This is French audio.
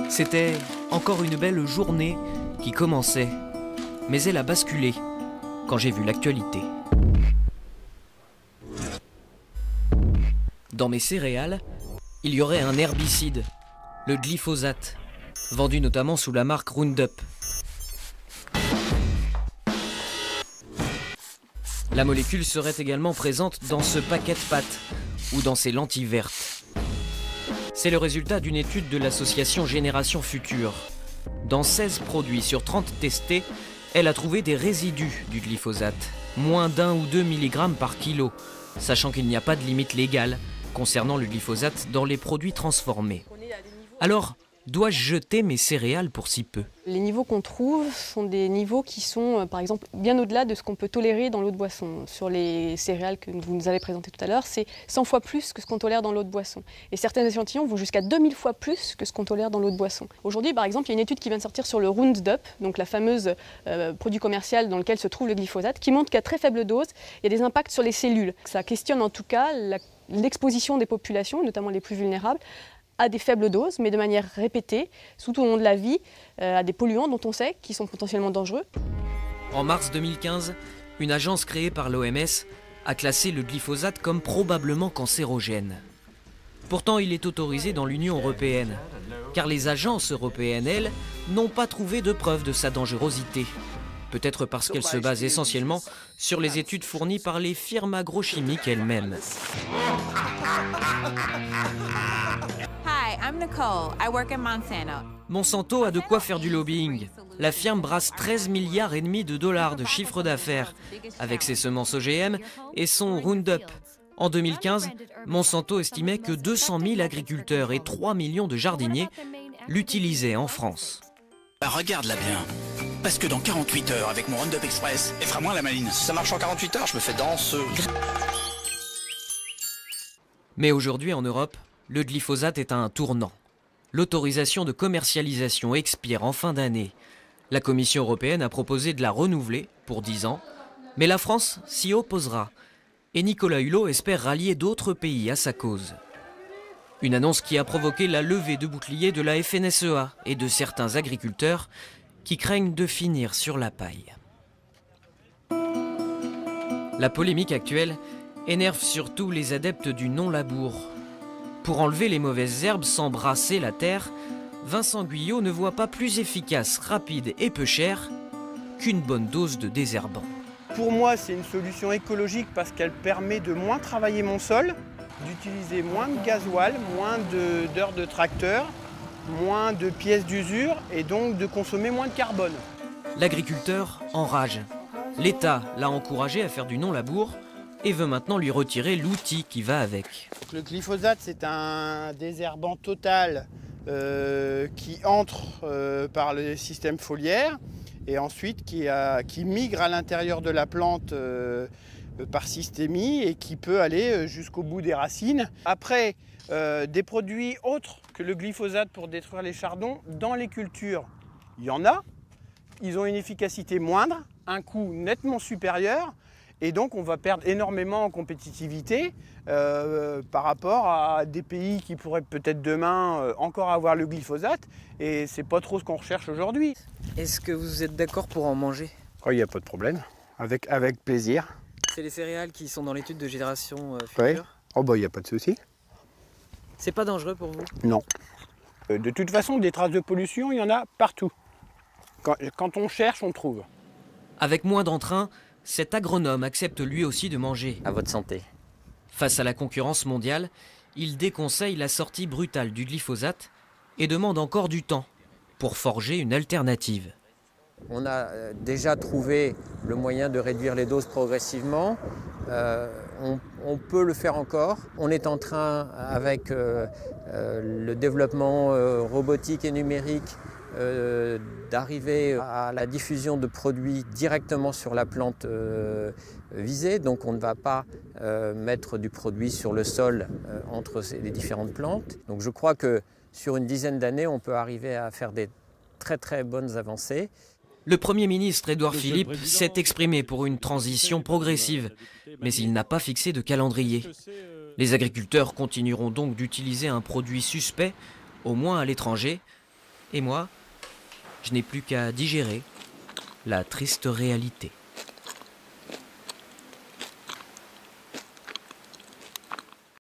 C'était encore une belle journée qui commençait, mais elle a basculé quand j'ai vu l'actualité. Dans mes céréales, il y aurait un herbicide, le glyphosate, vendu notamment sous la marque Roundup. La molécule serait également présente dans ce paquet de pâtes ou dans ces lentilles vertes. C'est le résultat d'une étude de l'association Génération Future. Dans 16 produits sur 30 testés, elle a trouvé des résidus du glyphosate, moins d'1 ou 2 mg par kilo, sachant qu'il n'y a pas de limite légale concernant le glyphosate dans les produits transformés. Alors, dois-je jeter mes céréales pour si peu ? Les niveaux qu'on trouve sont des niveaux qui sont, par exemple, bien au-delà de ce qu'on peut tolérer dans l'eau de boisson. Sur les céréales que vous nous avez présentées tout à l'heure, c'est 100 fois plus que ce qu'on tolère dans l'eau de boisson. Et certains échantillons vont jusqu'à 2000 fois plus que ce qu'on tolère dans l'eau de boisson. Aujourd'hui, par exemple, il y a une étude qui vient de sortir sur le Roundup, donc la fameuse produit commercial dans lequel se trouve le glyphosate, qui montre qu'à très faible dose, il y a des impacts sur les cellules. Ça questionne en tout cas l'exposition des populations, notamment les plus vulnérables, à des faibles doses, mais de manière répétée, tout au long de la vie, à des polluants dont on sait qu'ils sont potentiellement dangereux. En mars 2015, une agence créée par l'OMS a classé le glyphosate comme probablement cancérogène. Pourtant, il est autorisé dans l'Union européenne, car les agences européennes, elles, n'ont pas trouvé de preuve de sa dangerosité. Peut-être parce qu'elles se basent essentiellement sur les études fournies par les firmes agrochimiques elles-mêmes. Hi, I'm Nicole. I work at Monsanto. Monsanto a de quoi faire du lobbying. La firme brasse 13,5 milliards de chiffre d'affaires avec ses semences OGM et son Roundup. En 2015, Monsanto estimait que 200 000 agriculteurs et 3 millions de jardiniers l'utilisaient en France. Regarde-la bien. Parce que dans 48 heures, avec mon Roundup Express, elle fera moins la maline. Si ça marche en 48 heures, je me fais danseuse. Mais aujourd'hui en Europe, le glyphosate est à un tournant. L'autorisation de commercialisation expire en fin d'année. La Commission européenne a proposé de la renouveler pour 10 ans, mais la France s'y opposera. Et Nicolas Hulot espère rallier d'autres pays à sa cause. Une annonce qui a provoqué la levée de boucliers de la FNSEA et de certains agriculteurs qui craignent de finir sur la paille. La polémique actuelle énerve surtout les adeptes du non-labour. Pour enlever les mauvaises herbes sans brasser la terre, Vincent Guyot ne voit pas plus efficace, rapide et peu cher qu'une bonne dose de désherbant. Pour moi, c'est une solution écologique parce qu'elle permet de moins travailler mon sol, d'utiliser moins de gasoil, moins d'heures de tracteur, moins de pièces d'usure et donc de consommer moins de carbone. L'agriculteur enrage. L'État l'a encouragé à faire du non-labour et veut maintenant lui retirer l'outil qui va avec. Le glyphosate, c'est un désherbant total qui entre par le système foliaire et ensuite qui migre à l'intérieur de la plante par systémie et qui peut aller jusqu'au bout des racines. Après, des produits autres que le glyphosate pour détruire les chardons dans les cultures, il y en a. Ils ont une efficacité moindre, un coût nettement supérieur et donc on va perdre énormément en compétitivité par rapport à des pays qui pourraient peut-être demain encore avoir le glyphosate et c'est pas trop ce qu'on recherche aujourd'hui. Est-ce que vous êtes d'accord pour en manger ? Oh, il n'y a pas de problème, avec plaisir. C'est les céréales qui sont dans l'étude de Génération Future. Oui. Oh bah il n'y a pas de souci. C'est pas dangereux pour vous ? Non. De toute façon, des traces de pollution, il y en a partout. Quand on cherche, on trouve. Avec moins d'entrain, cet agronome accepte lui aussi de manger. À votre santé. Face à la concurrence mondiale, il déconseille la sortie brutale du glyphosate et demande encore du temps pour forger une alternative. On a déjà trouvé le moyen de réduire les doses progressivement. On peut le faire encore. On est en train, avec le développement robotique et numérique, d'arriver à la diffusion de produits directement sur la plante visée. Donc on ne va pas mettre du produit sur le sol entre les différentes plantes. Donc je crois que sur une dizaine d'années, on peut arriver à faire des très très bonnes avancées. Le Premier ministre Édouard Philippe s'est exprimé pour une transition progressive, mais il n'a pas fixé de calendrier. Les agriculteurs continueront donc d'utiliser un produit suspect, au moins à l'étranger, Et moi, je n'ai plus qu'à digérer la triste réalité.